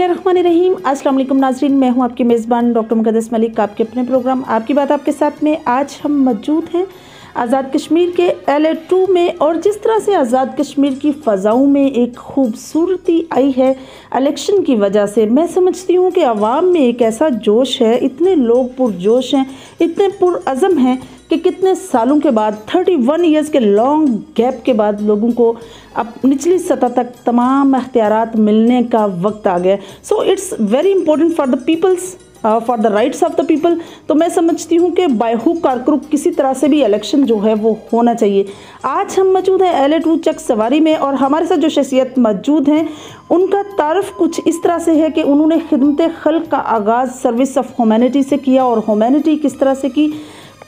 बिस्मिल्लाहिर्रहमानिर्रहीम। अस्सलाम वालेकुम नाज़रीन, मैं हूं आपकी मेज़बान डॉक्टर मुक़द्दस मलिक, आपके अपने प्रोग्राम आपकी बात आपके साथ में। आज हम मौजूद हैं आज़ाद कश्मीर के LA2 में, और जिस तरह से आज़ाद कश्मीर की फ़ज़ाओं में एक खूबसूरती आई है इलेक्शन की वजह से, मैं समझती हूँ कि आवाम में एक ऐसा जोश है, इतने लोग पुरजोश हैं, इतने पुरअज़म हैं कि कितने सालों के बाद 31 ईयर्स के लॉन्ग गैप के बाद लोगों को अब निचली सतह तक तमाम अख्तियारात मिलने का वक्त आ गया। So it's very important for the peoples, for the rights of the people. तो मैं समझती हूँ कि बाय हुक और क्रुक किसी तरह से भी इलेक्शन जो है वो होना चाहिए। आज हम मौजूद हैं LA2 चक सवारी में, और हमारे साथ जो शख्सियत मौजूद हैं उनका तारफ़ कुछ इस तरह से है कि उन्होंने खिदमत खल्क का आगाज़ सर्विस ऑफ ह्यूमैनिटी से किया, और ह्यूमैनिटी किस तरह से की,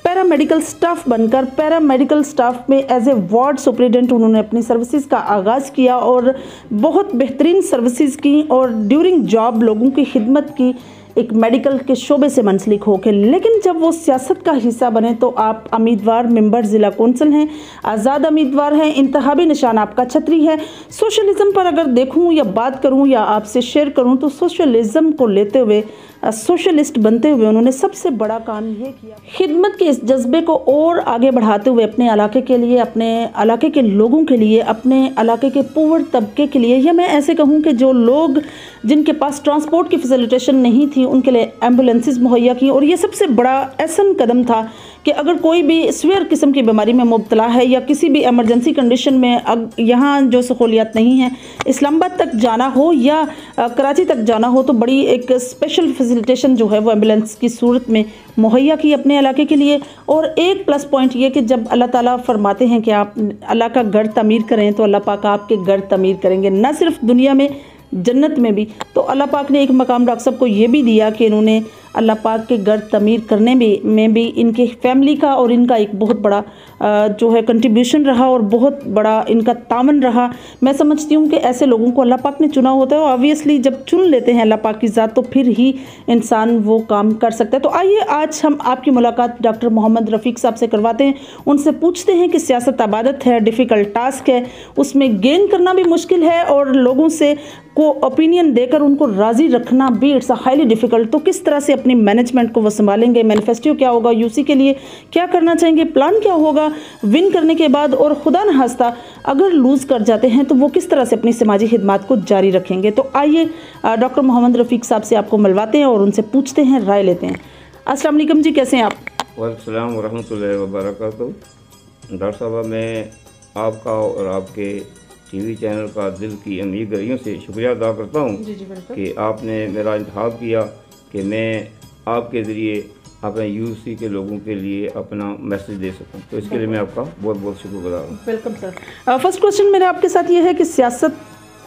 पैरामेडिकल स्टाफ बनकर पैरामेडिकल स्टाफ में एज ए वार्ड सुपरिटेंडेंट उन्होंने अपनी सर्विसेज का आगाज़ किया और बहुत बेहतरीन सर्विसेज की, और ड्यूरिंग जॉब लोगों की खिदमत की एक मेडिकल के शोबे से मुंसलिक होकर। लेकिन जब वो सियासत का हिस्सा बने तो आप उम्मीदवार मेंबर ज़िला कौंसिल हैं, आज़ाद उम्मीदवार हैं, इंतखाबी निशान आपका छतरी है। सोशलिज़म पर अगर देखूं या बात करूं या आपसे शेयर करूं तो सोशलिज़म को लेते हुए, सोशलिस्ट बनते हुए उन्होंने सबसे बड़ा काम ये किया, खिदमत के इस जज्बे को और आगे बढ़ाते हुए अपने इलाके के लिए, अपने इलाके के लोगों के लिए, अपने इलाके के पुअर तबके के लिए, या मैं ऐसे कहूँ कि जो लोग जिनके पास ट्रांसपोर्ट की फैसिलिटेशन नहीं थी उनके लिए एम्बुलेंसेस मुहैया की। और ये सबसे बड़ा ऐसा कदम था कि अगर कोई भी सीवियर किस्म की बीमारी में मुब्तला है या किसी भी एमरजेंसी कंडीशन में, अब यहाँ जो सहूलियात नहीं है, इस्लामाबाद तक जाना हो या कराची तक जाना हो, तो बड़ी एक स्पेशल फैसिलिटेशन जो है वो एम्बुलेंस की सूरत में मुहैया की अपने इलाके के लिए। और एक प्लस पॉइंट ये कि जब अल्लाह ताला फरमाते हैं कि आप अल्लाह का घर तमीर करें तो अल्लाह पाक आपके घर तमीर करेंगे, न सिर्फ दुनिया में जन्नत में भी। तो अल्लाह पाक ने एक मकाम डॉक्टर साहब को ये भी दिया कि इन्होंने अल्लाह पाक के घर तमीर करने में भी इनके फैमिली का और इनका एक बहुत बड़ा जो है कंट्रीब्यूशन रहा, और बहुत बड़ा इनका तामन रहा। मैं समझती हूँ कि ऐसे लोगों को अल्लाह पाक ने चुना होता है, और ऑब्वियसली जब चुन लेते हैं अल्लाह पाक की ज़ात तो फिर ही इंसान वो काम कर सकता है। तो आइए आज हम आपकी मुलाकात डॉक्टर मोहम्मद रफ़ीक साहब से करवाते हैं, उनसे पूछते हैं कि सियासत आबादत है, डिफ़िकल्ट टास्क है, उसमें गेन करना भी मुश्किल है और लोगों से को ओपिनियन देकर उनको राज़ी रखना भी इट्स अ हाईली डिफ़िकल्ट। तो किस तरह से अपनी मैनेजमेंट को वो संभालेंगे, मैनिफेस्टो क्या होगा यूसी के लिए, क्या करना चाहेंगे, प्लान क्या होगा विन करने के बाद, और खुदा न खास्ता अगर लूज़ कर जाते हैं तो वो किस तरह से अपनी समाजी खिदमात को जारी रखेंगे। तो आइए डॉक्टर मोहम्मद रफ़ीक साहब से आपको मिलवाते हैं और उनसे पूछते हैं, राय लेते हैं। अस्सलाम वालेकुम जी, कैसे हैं आप? वालेकुम रहमतुल्लाहि व बरकातहू। डॉक्टर साहब, मैं आपका और आपके टीवी चैनल का दिल की अमीर गहराइयों से शुक्रिया अदा करता हूँ कि आपने मेरा इंतखाब किया कि मैं आपके ज़रिए अपने यूसी के लोगों के लिए अपना मैसेज दे सकूं। तो इसके लिए मैं आपका बहुत बहुत शुक्रगुजार हूँ। Welcome sir. फर्स्ट क्वेश्चन मेरा आपके साथ ये है कि सियासत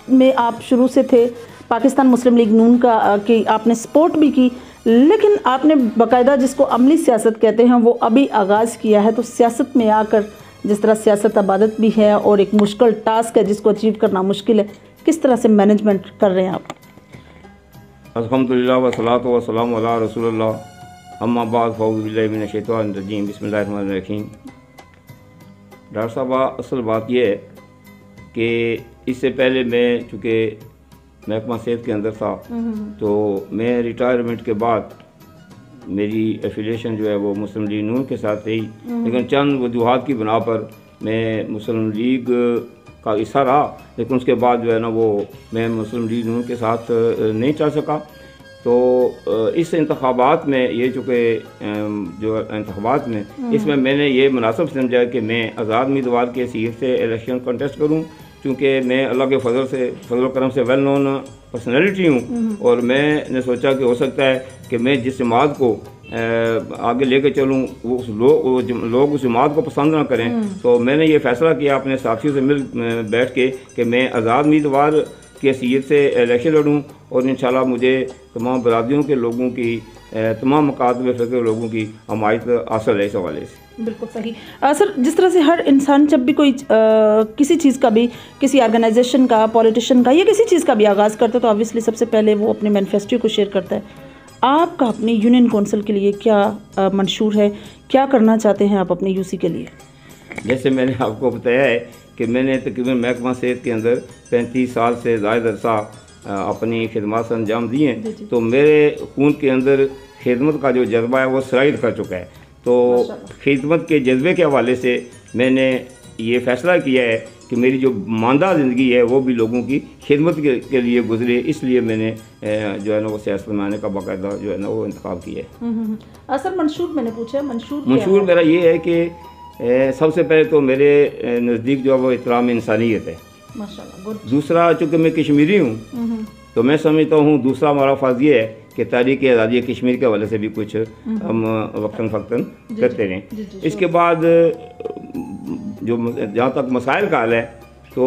में आप शुरू से थे, पाकिस्तान मुस्लिम लीग नून का कि आपने सपोर्ट भी की, लेकिन आपने बाकायदा जिसको अमली सियासत कहते हैं वो अभी आगाज़ किया है। तो सियासत में आकर जिस तरह सियासत आबादत भी है और एक मुश्किल टास्क है जिसको अचीव करना मुश्किल है, किस तरह से मैनेजमेंट कर रहे हैं आप? अल्हम्दुलिल्लाह वस्सलातु वस्सलामु अला रसूलिल्लाह, अम्मा बाद फ़अऊज़ु बिल्लाहि मिनश शैतानिर रजीम, बिस्मिल्लाहिर्रहमानिर्रहीम। डॉक्टर साहब, असल बात यह है कि इससे पहले मैं चूँकि महकमा सेहत के अंदर था, तो मैं रिटायरमेंट के बाद मेरी एफिलिएशन जो है वो मुस्लिम लीग नून के साथ रही, लेकिन चंद वजूहात की बना पर मैं मुस्लिम लीग का हिस्सा रहा, लेकिन उसके बाद जो है ना वो मैं मुस्लिम लीग नून के साथ नहीं चल सका। तो इस इंतखाबात में ये चूँकि जो इंतखाबात में इसमें मैंने ये मुनासिब समझा कि मैं आज़ाद उम्मीदवार के सीट से इलेक्शन कंटेस्ट करूँ, क्योंकि मैं अल्लाह के फजल करम से वेल नोन पर्सनैलिटी हूँ, और मैंने सोचा कि हो सकता है कि मैं जिस जमात को आगे लेके चलूँ वो लोग उस जमात को पसंद ना करें। तो मैंने ये फ़ैसला किया अपने साथियों से मिल बैठ के कि मैं आज़ाद उम्मीदवार की हैसियत से इलेक्शन लड़ूँ, और इंशाल्लाह मुझे तमाम बरादरियों के लोगों की, तमाम मकातब फ़िक्र लोगों की हमायत हासिल है इस हवाले से। बिल्कुल सही। सर, जिस तरह से हर इंसान जब भी कोई किसी चीज़ का भी, किसी ऑर्गेनाइजेशन का, पॉलिटिशियन का या किसी चीज़ का भी आगाज़ करता है तो ऑब्वियसली सबसे पहले वो अपने मैनिफेस्टो को शेयर करता है। आपका अपनी यूनियन कौंसिल के लिए क्या मंशूर है, क्या करना चाहते हैं आप अपने यूसी के लिए? जैसे मैंने आपको बताया है कि मैंने तकरीबन महकमा सेहत के अंदर 35 साल से ज़ायद अरसा अपनी खिदमत से अंजाम दी हैं, तो मेरे खून के अंदर खिदमत का जो जज्बा है वो सराइद कर चुका है। तो खिदमत के जज्बे के हवाले से मैंने ये फ़ैसला किया है कि मेरी जो मानदा ज़िंदगी है वो भी लोगों की खिदमत के लिए गुजरे, इसलिए मैंने जो है ना वो सियासत में आने का बाकायदा जो है ना वो इंतखाब किया है। सर मंशूर मैंने पूछा, मंशूर मेरा ये है कि सबसे पहले तो मेरे नज़दीक जो है वो इहतराम इंसानियत है। माशाल्लाह। दूसरा, चूँकि मैं कश्मीरी हूँ तो मैं समझता हूँ दूसरा हमारा फ़र्ज़ ये है कि तारीख़ आज़ादी कश्मीर के हवाले से भी कुछ हम वक्तन फ़क्तन करते रहें। इसके बाद जो जहाँ तक मसाइल का हाल है तो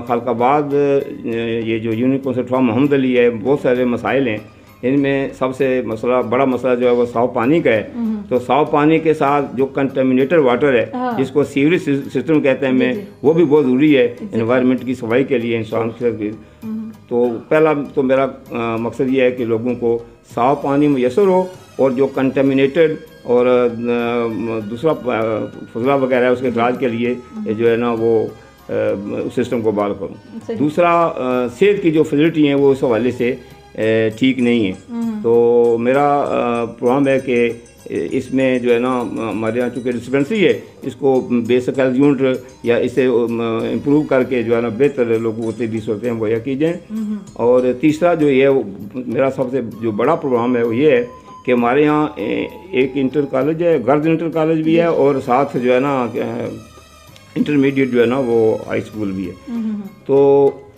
खलकाबाद ये जो union council form Mohammad Ali है, बहुत सारे मसाइल हैं। इनमें सबसे बड़ा मसला जो है वो साफ पानी का है। तो साफ पानी के साथ जो कंटेमिनेटेड वाटर है जिसको सीवरेज सिस्टम कहते हैं में, वो भी बहुत ज़रूरी है एनवायरनमेंट की सफाई के लिए, इंसान की। तो पहला तो मेरा मकसद ये है कि लोगों को साफ पानी मैसर हो और जो कंटेमिनेटेड और दूसरा फजला वगैरह है उसके इलाज के लिए जो है ना वो उस सिस्टम को बहाल करूँ। दूसरा, सेहत की जो फैसिलिटी हैं वो इस हवाले से ठीक नहीं है। तो मेरा प्रोग्राम है कि इसमें जो है ना हमारे यहाँ चूँकि डिस्पेंसरी है, इसको बेसिक हेल्थ यूनिट या इसे इम्प्रूव करके जो है ना बेहतर लोगों को तबी सूरतें मुहैया की जाएँ। और तीसरा जो ये मेरा सबसे जो बड़ा प्रोग्राम है वो ये है कि हमारे यहाँ एक इंटर कॉलेज है, गर्ल्स इंटर कॉलेज भी है, और साथ जो है ना इंटरमीडिएट जो है ना वो हाई स्कूल भी है। तो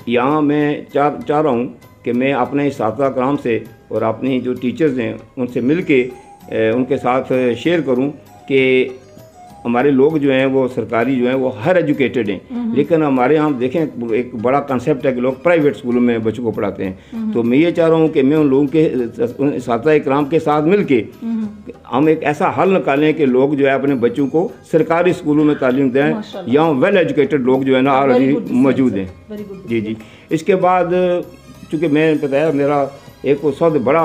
यहाँ मैं चाह रहा हूँ कि मैं अपने इस्तादा कराम से और अपनी जो टीचर्स हैं उनसे मिल के उनके साथ शेयर करूं कि हमारे लोग जो हैं वो सरकारी जो हैं वो हायर एजुकेटेड हैं, लेकिन हमारे यहाँ देखें एक बड़ा कंसेप्ट है कि लोग प्राइवेट स्कूलों में बच्चों को पढ़ाते हैं। तो मैं ये चाह रहा हूँ कि मैं उन लोगों के इस्तादा इकराम के साथ मिल के हम एक ऐसा हल निकालें कि लोग जो है अपने बच्चों को सरकारी स्कूलों में तालीम दें। यहाँ वेल एजुकेटेड लोग जो है ना ऑलरेडी मौजूद हैं। जी। इसके बाद चूँकि मैंने बताया मेरा एक सबसे बड़ा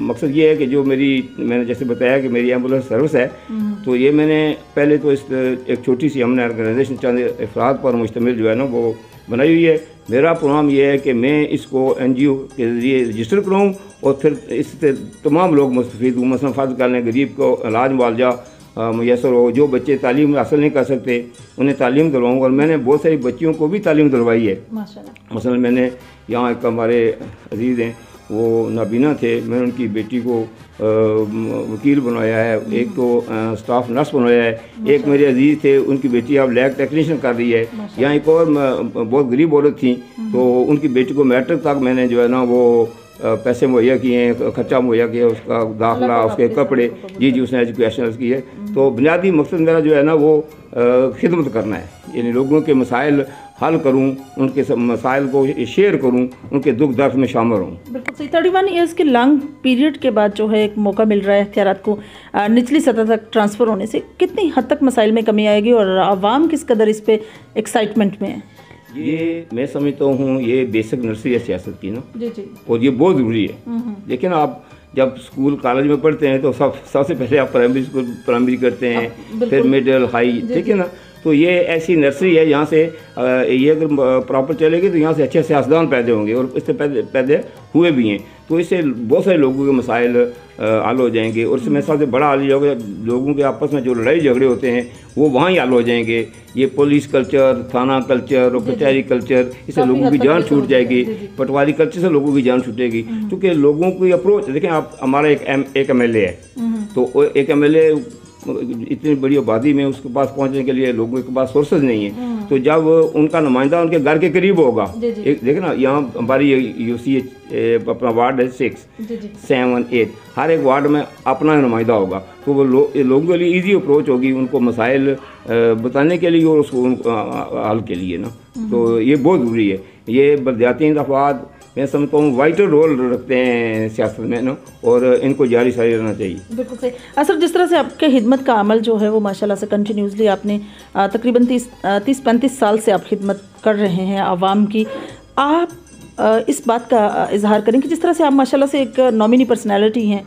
मकसद ये है कि जो मैंने जैसे बताया कि मेरी एम्बुलेंस सर्विस है, तो ये मैंने पहले तो इस एक छोटी सी हमने ऑर्गेनाइजेशन चंद अफराद पर मुश्तमिल जो है ना वो बनाई हुई है। मेरा प्रोग्राम ये है कि मैं इसको NGO के ज़रिए रजिस्टर कराऊँ और फिर इससे तमाम लोग मुस्तफ़ीद हों। मसलन फ़र्ज़ कर लें गरीब को इलाज मुआवजा मैसर हो, जो बच्चे तालीम हासिल नहीं कर सकते उन्हें तालीम दिलवाऊँ। और मैंने बहुत सारी बच्चियों को भी तालीम दिलवाई है। मसलन मैंने यहाँ एक हमारे अजीज़ हैं वो नाबीना थे, मैंने उनकी बेटी को वकील बनवाया है, एक को स्टाफ नर्स बनवाया है, एक मेरे अजीज़ थे उनकी बेटी अब लैब टेक्नीशियन कर रही है। यहाँ एक और बहुत गरीब औरत थी तो उनकी बेटी को मैट्रिक तक मैंने जो है ना वो पैसे मुहैया किए हैं, खर्चा मुहैया किया, उसका दाखिला, उसके कपड़े, जी उसने एजुकेशन की है। तो बुनियादी मकसद मेरा जो है ना वो खिदमत करना है, यानी लोगों के मसाइल हल करूं, उनके सब मसाइल को शेयर करूं, उनके दुख दर्द में शामिल हूं। बिल्कुल सही। 31 ईयर्स के लॉन्ग पीरियड के बाद जो है एक मौका मिल रहा है इख्तियारात को निचली सतह तक ट्रांसफ़र होने से, कितनी हद तक मसाइल में कमी आएगी और आवाम किस कदर इस पर एक्साइटमेंट में है? ये मैं समझता हूँ ये बेसिक नर्सरी है सियासत की ना, और ये बहुत ज़रूरी है। लेकिन आप जब स्कूल कॉलेज में पढ़ते हैं तो सबसे पहले आप प्राइमरी करते हैं, फिर मिडिल हाई, ठीक है ना। तो ये ऐसी नर्सरी है, यहाँ से ये अगर प्रॉपर चलेगी तो यहाँ से अच्छे सियासतदान पैदा होंगे और इससे पैदा हुए भी हैं। तो इससे बहुत सारे लोगों के मसाइल हल हो जाएंगे और इसमें सबसे बड़ा हल ये होगा लोगों के आपस में जो लड़ाई झगड़े होते हैं वो वहाँ ही हल हो जाएंगे। ये पुलिस कल्चर, थाना कल्चर और कचहरी कल्चर, इससे लोगों की जान छूट जाएगी। पटवारी कल्चर से लोगों की जान छूटेगी, क्योंकि लोगों की अप्रोच देखें आप, हमारा एक MLA है, तो एक MLA इतनी बड़ी आबादी में उसके पास पहुंचने के लिए लोगों के पास सोर्सेज नहीं है। तो जब उनका नुमाइंदा उनके घर के करीब होगा, देखे ना यहाँ हमारी UCH अपना वार्ड है 6, 7, 8, हर एक वार्ड में अपना नुमाइंदा होगा, तो वो लोगों के लिए ईजी अप्रोच होगी उनको मसाइल बताने के लिए और उसको हल के लिए ना। तो ये बहुत ज़रूरी है। ये बलदियाती इंतखाबात मैं समझता हूँ वाइटल रोल रखते हैं सियासत में ना, और इनको जारी सारी रहना चाहिए। बिल्कुल सही। असर जिस तरह से आपके खिदमत का अमल जो है वो माशाल्लाह से कंटिन्यूसली आपने तकरीबन 30-35 साल से आप खिदमत कर रहे हैं आवाम की। आप इस बात का इजहार करें कि जिस तरह से आप माशाल्लाह से एक नॉमिनी पर्सनैलिटी हैं,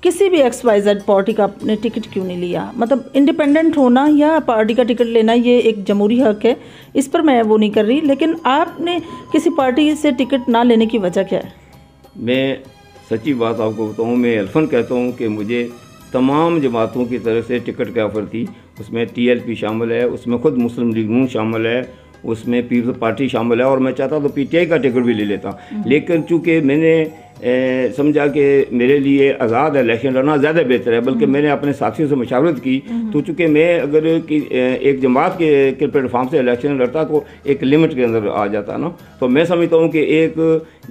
किसी भी XYZ पार्टी का आपने टिकट क्यों नहीं लिया? मतलब इंडिपेंडेंट होना या पार्टी का टिकट लेना ये एक जमहूरी हक है, इस पर मैं वो नहीं कर रही, लेकिन आपने किसी पार्टी से टिकट ना लेने की वजह क्या है? मैं सच्ची बात आपको बताऊं, मैं अल्फन कहता हूं कि मुझे तमाम जमातों की तरफ से टिकट की ऑफ़र थी। उसमें TLP शामिल है, उसमें ख़ुद मुस्लिम लीग नून शामिल है, उसमें पीपल्स पार्टी शामिल है, और मैं चाहता तो PTI का टिकट भी ले लेता। लेकिन चूँकि मैंने समझा कि मेरे लिए आज़ाद इलेक्शन लड़ना ज़्यादा बेहतर है, बल्कि मैंने अपने साथियों से मशावरत की। तो चूँकि मैं अगर एक जमात के प्लेटफॉर्म से इलेक्शन लड़ता तो एक लिमिट के अंदर आ जाता ना, तो मैं समझता हूँ कि एक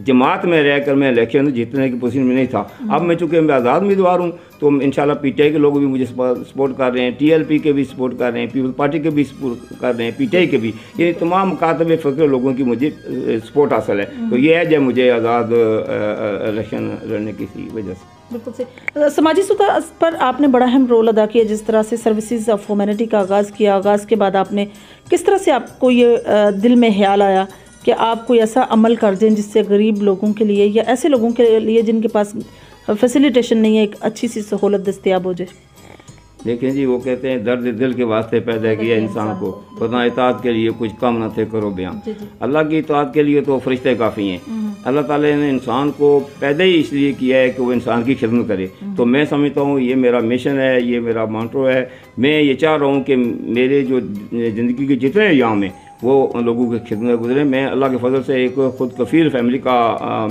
जमात में रहकर मैं इलेक्शन जीतने की पोजीशन में नहीं था। अब मैं चूँकि मैं आज़ाद उम्मीदवार हूँ तो इंशाल्लाह PTI के लोग भी मुझे सपोर्ट कर रहे हैं, TLP के भी सपोर्ट कर रहे हैं, पीपल्स पार्टी के भी सपोर्ट कर रहे हैं, PTI के भी, ये तमाम मुकातबे फ़क्र लोगों की मुझे सपोर्ट हासिल है। तो ये है जो मुझे आज़ाद इलेक्शन लड़ने की वजह से। बिल्कुल सही। समाजी सतह पर आपने बड़ा अहम रोल अदा किया, जिस तरह से सर्विसेज ऑफ ह्यूमैनिटी का आगाज़ किया। आगाज़ के बाद आपने किस तरह से आपको ये दिल में ख्याल आया कि आप कोई ऐसा अमल कर दें जिससे गरीब लोगों के लिए या ऐसे लोगों के लिए जिनके पास फैसिलिटेशन नहीं है, एक अच्छी सी सहूलत दस्तयाब हो जाए? देखिए जी, वो कहते हैं दर्द दिल के वास्ते पैदा किया इंसान को, वरना इताअत के लिए कुछ कम न थे करो बयां। अल्लाह की इताअत के लिए तो फरिश्ते काफ़ी हैं। अल्लाह ताला ने इंसान को पैदा ही इसलिए किया है कि वो इंसान की खिदमत करे। तो मैं समझता हूँ ये मेरा मिशन है, ये मेरा मोटो है। मैं ये चाह रहा हूँ कि मेरे जो ज़िंदगी के जितने अयाम हैं वो लोगों की खिदमत गुजरे। मैं अल्लाह के फजल से एक खुद कफील फैमिली का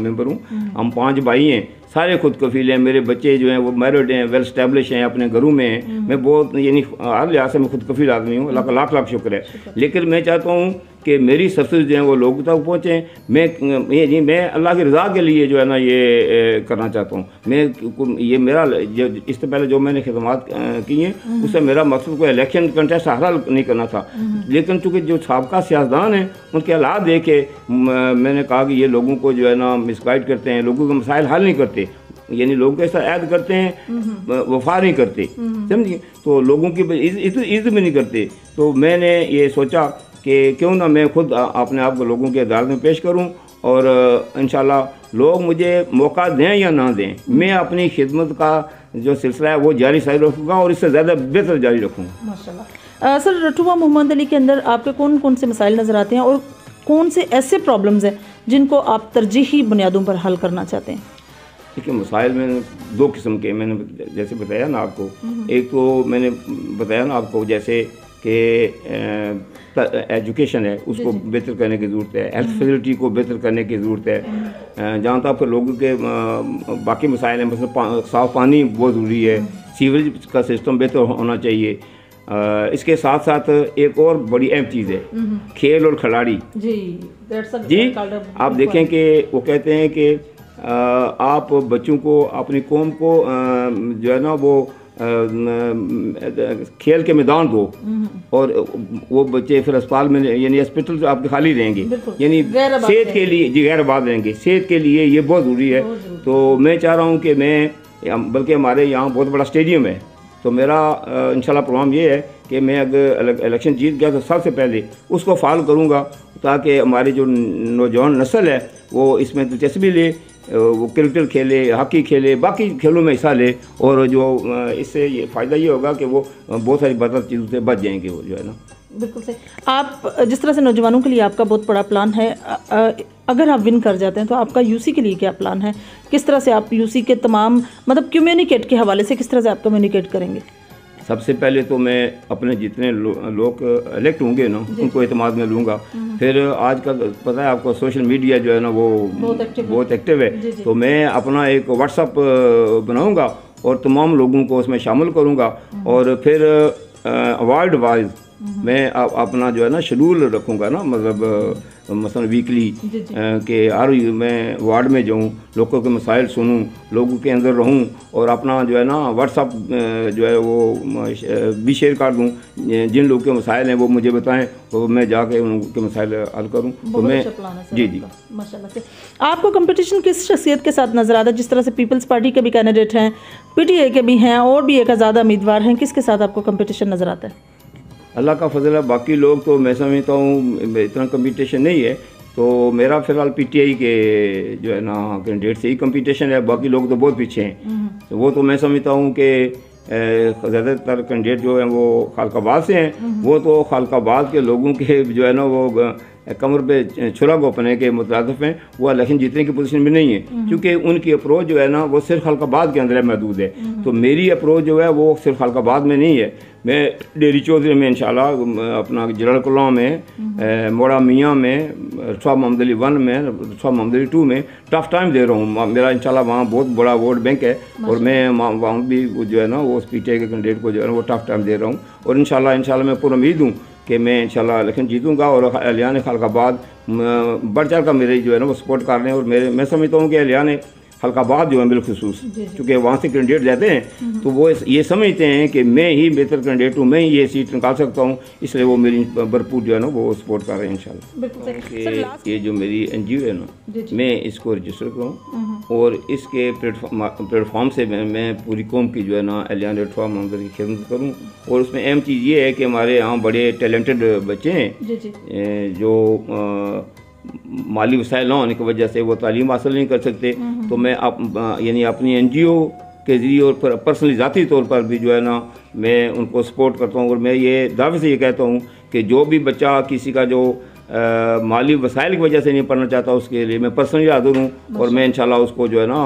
मेंबर हूँ। हम 5 भाई हैं, सारे खुद कफील हैं। मेरे बच्चे जो हैं वो मैरिड हैं, वेल स्टैब्लिश हैं, अपने घरों में हैं। मैं बहुत यानी हर लिहाज से मैं खुद कफील आदमी हूँ। अल्लाह का लाख लाख शुक्र है। लेकिन मैं चाहता हूँ कि मेरी सक्सेस जो है वो लोगों तक पहुँचें। मैं अल्लाह की रज़ा के लिए जो है ना ये करना चाहता हूँ। मैं ये मेरा इससे पहले जो मैंने खिदमत की हैं उससे मेरा मकसद कोई इलेक्शन कंटेस्ट हल नहीं करना था। लेकिन चूँकि जो साबका सियासतदान हैं उनके हालात देख के मैंने कहा कि ये लोगों को जो है ना मिसगाइड करते हैं, लोगों के मसाइल हल नहीं करते, यानी लोगों के साथ ऐड करते हैं, वफा नहीं करते, समझिए, तो लोगों की इज्जत भी नहीं करते। तो मैंने ये सोचा कि क्यों ना मैं खुद अपने आप को लोगों के अदालत में पेश करूं, और इंशाल्लाह लोग मुझे मौका दें या ना दें, मैं अपनी खिदमत का जो सिलसिला है वो जारी रखूँगा और इससे ज़्यादा बेहतर जारी रखूँगा। माशाल्लाह। सर, रटुआ मोहम्मद अली के अंदर आपके कौन कौन से मसाइल नज़र आते हैं और कौन से ऐसे प्रॉब्लम्स हैं जिनको आप तरजीही बुनियादों पर हल करना चाहते हैं? देखिए, मसाइल में 2 किस्म के मैंने जैसे बताया ना आपको। एक तो मैंने बताया ना आपको जैसे कि एजुकेशन है उसको बेहतर करने की ज़रूरत है, हेल्थ फैसिलिटी को बेहतर करने की ज़रूरत है। जहाँ तक लोगों के बाकी मसाइल हैं, मतलब साफ़ पानी बहुत ज़रूरी है, सीवरेज का सिस्टम बेहतर होना चाहिए। इसके साथ साथ एक और बड़ी अहम चीज़ है खेल और खिलाड़ी। जी आप देखें कि वो कहते हैं कि आप बच्चों को, अपनी कौम को जो है ना वो खेल के मैदान दो, और वो बच्चे फिर अस्पताल में यानी हॉस्पिटल आपके खाली रहेंगे, यानी सेहत के लिए जी गैर आबाद रहेंगे, सेहत के लिए ये बहुत ज़रूरी है। तो मैं चाह रहा हूँ कि बल्कि हमारे यहाँ बहुत बड़ा स्टेडियम है, तो मेरा इंशाल्लाह प्रोग्राम ये है कि मैं अगर इलेक्शन जीत गया तो सबसे पहले उसको फॉलो करूँगा, ताकि हमारी जो नौजवान नस्ल है वो इसमें दिलचस्पी ले, वो क्रिकेट खेले, हॉकी खेले, बाकी खेलों में हिस्सा ले, और जो इससे ये फ़ायदा ये होगा कि वो बहुत सारी बदतर चीज़ों से बच जाएंगे वो जो है ना। बिल्कुल सही। आप जिस तरह से नौजवानों के लिए आपका बहुत बड़ा प्लान है, अगर आप विन कर जाते हैं तो आपका यूसी के लिए क्या प्लान है? किस तरह से आप यूसी के तमाम मतलब कम्युनिकेट के हवाले से किस तरह से आप कम्युनिकेट करेंगे? सबसे पहले तो मैं अपने जितने लोग इलेक्ट होंगे ना उनको एतमाद में लूँगा। फिर आजकल पता है आपको सोशल मीडिया जो है ना वो बहुत एक्टिव है, तो मैं अपना एक व्हाट्सअप बनाऊँगा और तमाम लोगों को उसमें शामिल करूँगा, और फिर अवार्ड वाइज मैं अपना जो है ना शेड्यूल रखूँगा ना, मतलब मसलन वीकली के हर मैं वार्ड में जाऊँ, लोगों के मसाइल सुनूँ, लोगों के अंदर रहूँ, और अपना जो है ना व्हाट्सअप जो है वो भी शेयर कर दूँ। जिन लोगों के मसाइल हैं वो मुझे बताएं, तो मैं जाके उनके मसाइल हल करूँ। तो मैं जी माशाल्लाह से। आपको कंपटीशन किस शख्सियत के साथ नज़र आता है? जिस तरह से पीपल्स पार्टी के भी कैंडिडेट हैं, PTI के भी हैं, और भी एक आज़ाद उम्मीदवार हैं, किसके साथ आपको कंपटीशन नज़र आता है? अल्लाह का फजल है, बाकी लोग तो मैं समझता हूँ इतना कंपटीशन नहीं है, तो मेरा फ़िलहाल पीटीआई के जो है ना कैंडिडेट से ही कंपटीशन है, बाकी लोग तो बहुत पीछे हैं। तो वो तो मैं समझता हूँ कि ज़्यादातर कैंडिडेट जो हैं वो खालकाबाद से हैं। वो तो खालकाबाद के लोगों के जो है ना वो कमर पे छुरा गोपने के मुताबिक हैं, वो इलेक्शन जीतने की पोजीशन में नहीं है, क्योंकि उनकी अप्रोच जो है ना वो सिर्फ खालकाबाद के अंदर महदूद है। तो मेरी अप्रोच जो है वो सिर्फ खालकाबाद में नहीं है। मैं डेरी चौधरी में इंशाल्लाह, अपना जलड़कला में, मोड़ा मियाँ में, रठवा मोहम्मद अली 1 में, रठवा मोहम्मद अली 2 में टफ टाइम दे रहा हूँ। मेरा इंशाल्लाह वहाँ बहुत बड़ा वोट बैंक है और मैं वहाँ भी जो है ना वो पीटीआई के कैंडिडेट को जो है ना वो टफ टाइम दे रहा हूँ। और इंशाल्लाह मैं पूरा उम्मीद हूँ कि मैं इंशाल्लाह इलेक्शन जीतूँगा। और अहलियान खालकाबाद बढ़ चढ़ कर मेरे जो है ना वो सपोर्ट कर रहे हैं। और मैं समझता हूँ कि अहलियान खालकाबाद जो है बिलखुसूस, क्योंकि वहाँ से कैंडिडेट जाते हैं तो वो ये समझते हैं कि मैं ही बेहतर कैंडिडेट हूँ, मैं ही ये सीट निकाल सकता हूँ, इसलिए वो मेरी भरपूर जो है ना वो सपोर्ट कर रहे हैं इंशाल्लाह। ये जो मेरी NGO है ना, मैं इसको रजिस्टर करूँ और इसके प्लेटफॉर्म से मैं पूरी कौम की जो है ना अहलियान रठवा मोहम्मद की खिदमत करूँ। और उसमें अहम चीज़ ये है कि हमारे यहाँ बड़े टैलेंटेड बच्चे हैं जो माली वसाइल ना होने की वजह से वो तालीम हासिल नहीं कर सकते। तो मैं यानी अपनी NGO के ज़रिए और पर्सनली ज़ाती तौर पर भी जो है ना मैं उनको सपोर्ट करता हूँ। और मैं ये दावे से ये कहता हूँ कि जो भी बच्चा किसी का जो माली वसाइल की वजह से नहीं पढ़ना चाहता, उसके लिए मैं पर्सनली हाजिर हूँ। और मैं इंशाल्लाह उसको जो है ना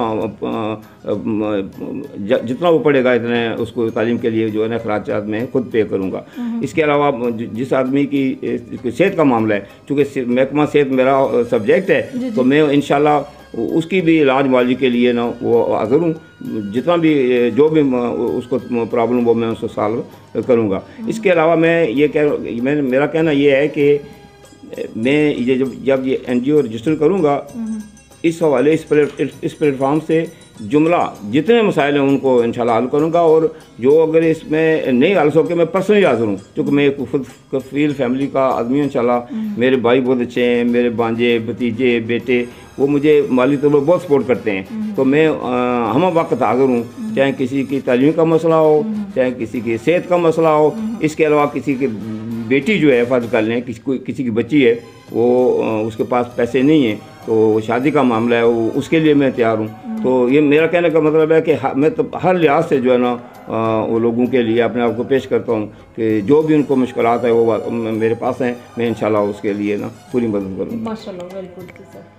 जितना वो पढ़ेगा इतने उसको तालीम के लिए जो है ना खर्चात में खुद पे करूँगा। इसके अलावा जिस आदमी की सेहत का मामला है, चूँकि महकमा सेहत मेरा सब्जेक्ट है, तो मैं इंशाल्लाह उसकी भी इलाज मुआवजे के लिए ना वो हाजिर हूँ। जितना भी जो भी उसको प्रॉब्लम वो मैं उसको सॉल्व करूँगा। इसके अलावा मेरा कहना ये है कि मैं ये जब ये NGO रजिस्टर करूँगा, इस हवाले इस प्लेटफॉर्म से जुमला जितने मसाइल हैं उनको इंशाल्लाह हल करूँगा। और जो अगर इसमें नहीं हल सके मैं पर्सनली हाजिर हूँ, क्योंकि मैं एक खुद कफील फैमिली का आदमी हूँ इंशाल्लाह। मेरे भाई बहुत अच्छे हैं, मेरे भांजे भतीजे बेटे वो मुझे माली तौर पर बहुत सपोर्ट करते हैं। तो मैं हम वक्त हाजिर हूँ, चाहे किसी की तालीम का मसला हो, चाहे किसी की सेहत का मसला हो। इसके अलावा किसी की बेटी जो है फर्ज कर लें किसी की बच्ची है, वो उसके पास पैसे नहीं है, तो शादी का मामला है, वो उसके लिए मैं तैयार हूँ। तो ये मेरा कहने का मतलब है कि मैं तो हर लिहाज से जो है ना वो लोगों के लिए अपने आप को पेश करता हूँ कि जो भी उनको मुश्किलात है वो मेरे पास हैं, मैं इंशाल्लाह उसके लिए ना पूरी मदद करूँगा। माशाल्लाह, वेरी गुड सर।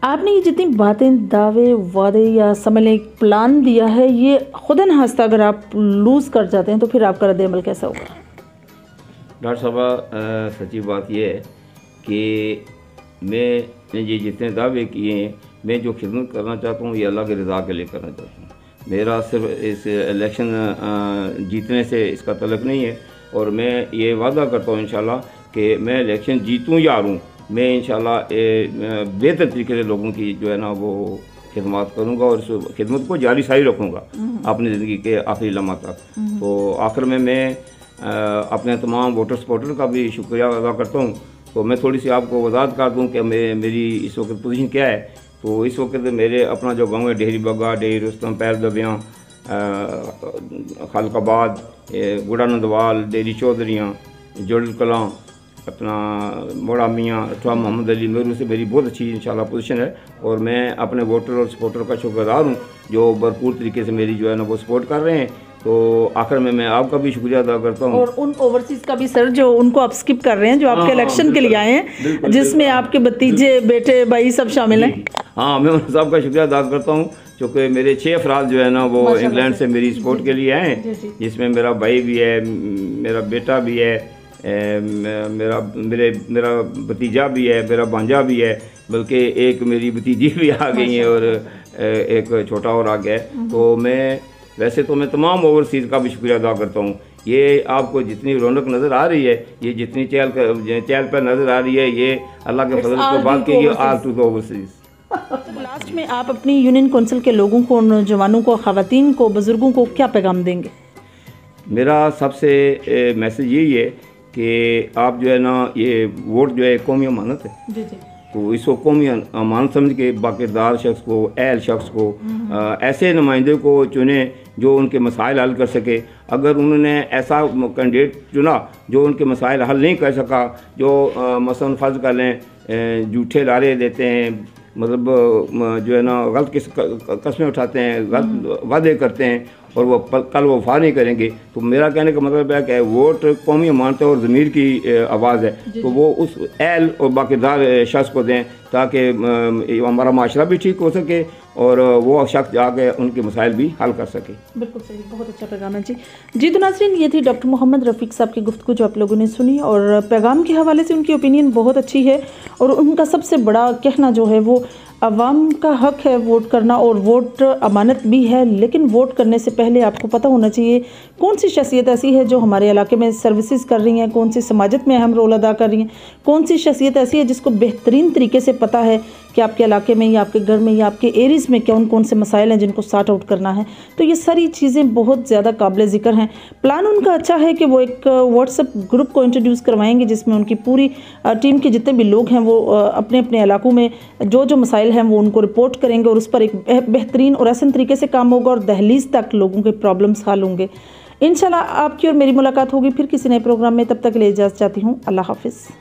आपने ये जितनी बातें, दावे, वादे या समझ लें एक प्लान दिया है, ये खुदा न खास्ता अगर आप लूज़ कर जाते हैं तो फिर आपका रद्द-ए-अमल कैसा होगा? डॉक्टर साहब, सच्ची बात यह है कि मैंने ये जितने दावे किए हैं, मैं जो खिदमत करना चाहता हूँ ये अल्लाह की रज़ा के लिए करना चाहता हूँ। मेरा सिर्फ इस इलेक्शन जीतने से इसका तल्लुक़ नहीं है। और मैं ये वादा करता हूँ इंशाल्लाह कि मैं इलेक्शन जीतूँ या हारूँ, मैं इंशाल्लाह बेहतर तरीके से लोगों की जो है ना वो खिदमत करूँगा और उस खिदमत को जारी सारी रखूँगा अपनी ज़िंदगी के आखिरी लम्हा तक। तो आखिर में मैं अपने तमाम वोटर सपोर्टर का भी शुक्रिया अदा करता हूँ। तो मैं थोड़ी सी आपको वजाहत कर दूँ कि मेरी इस वक्त पोजीशन क्या है। तो इस वक्त मेरे अपना जो गांव है डेहरी बग्गा, डेहरी रुस्तम, पैर दबियाँ, खालकाबाद, गुड़ा नंदवाल, डेहरी चौधरियाँ, जोड़ल कलां, अपना मोड़ा मियाँ, रठवा मोहम्मद अली, मेरू से मेरी बहुत अच्छी इंशाल्लाह पोजीशन है। और मैं अपने वोटर और सपोर्टर का शुक्रगुज़ार हूँ जो भरपूर तरीके से मेरी जो है ना वो सपोर्ट कर रहे हैं। तो आखिर में मैं आपका भी शुक्रिया अदा करता हूँ। और उन ओवरसीज़ का भी सर जो उनको आप स्किप कर रहे हैं, जो आपके इलेक्शन के लिए आए हैं, जिसमें आपके भतीजे, बेटे, भाई सब शामिल हैं। हाँ, मैं उन सबका शुक्रिया अदा करता हूँ क्योंकि मेरे 6 अफराद जो है ना वो इंग्लैंड से मेरी सपोर्ट के लिए आए हैं, जिसमें मेरा भाई भी है, मेरा बेटा भी है, मेरा भतीजा भी है, मेरा भांजा भी है, बल्कि एक मेरी भतीजी भी आ गई है और एक छोटा और आ गया है। तो वैसे तो मैं तमाम ओवरसीज़ का भी शुक्रिया अदा करता हूँ। ये आपको जितनी रौनक नज़र आ रही है, ये जितनी चहल पर नज़र आ रही है, ये अल्लाह के फजल के बाद की ये आल टू द ओवरसीज़। लास्ट में आप अपनी यूनियन काउंसिल के लोगों को, नौजवानों को, ख़वातीन को, बुज़ुर्गों को क्या पैगाम देंगे? मेरा सबसे मैसेज यही है कि आप जो है ना ये वोट जो है कौमी अमानत है। जी जी। तो इसको कौमी अमानत समझ के बाकिरदार शख्स को, अहल शख्स को, ऐसे नुमाइंदे को चुने जो उनके मसाइल हल कर सके। अगर उन्होंने ऐसा कैंडिडेट चुना जो उनके मसाइल हल नहीं कर सका, जो मसलन फ़र्ज़ कर लें झूठे लारे देते हैं, मतलब जो है ना गलत कस्में उठाते हैं, गलत वादे करते हैं और वो कल वो वफा नहीं करेंगे। तो मेरा कहने का मतलब है कि वोट कौमी अमानत और ज़मीर की आवाज़ है, तो वो उस एल और बाकीदार शख्स को दें ताकि हमारा माशरा भी ठीक हो सके और वो शख्स जाके उनके मसाइल भी हल कर सके। बिल्कुल सही, बहुत अच्छा पैगाम है जी। तो नाज़रीन, ये थी डॉक्टर मोहम्मद रफ़ीक साहब की गुफ्तगू जो आप लोगों ने सुनी, और पैगाम के हवाले से उनकी ओपिनियन बहुत अच्छी है और उनका सबसे बड़ा कहना जो है वो अवाम का हक है वोट करना और वोट अमानत भी है, लेकिन वोट करने से पहले आपको पता होना चाहिए कौन सी शख्सियत ऐसी है जो हमारे इलाके में सर्विसेज कर रही हैं, कौन सी समाजत में अहम रोल अदा कर रही हैं, कौन सी शख्सियत ऐसी है जिसको बेहतरीन तरीके से पता है कि आपके इलाके में या आपके घर में या आपके एरियाज़ में कौन कौन से मसाइल हैं जिनको सॉर्ट आउट करना है। तो ये सारी चीज़ें बहुत ज़्यादा काबिल ज़िक्र हैं। प्लान उनका अच्छा है कि वो एक व्हाट्सएप ग्रुप को इंट्रोड्यूस करवाएंगे जिसमें उनकी पूरी टीम के जितने भी लोग हैं वो अपने अपने इलाकों में जो मसाइल हैं वो उनको रिपोर्ट करेंगे और उस पर एक बेहतरीन और आसान तरीके से काम होगा और दहलीज तक लोगों के प्रॉब्लम्स हल होंगे। इंशाल्लाह आपकी और मेरी मुलाकात होगी फिर किसी नए प्रोग्राम में। तब तक के लिए इजाज़त चाहती हूँ। अल्लाह हाफिज़।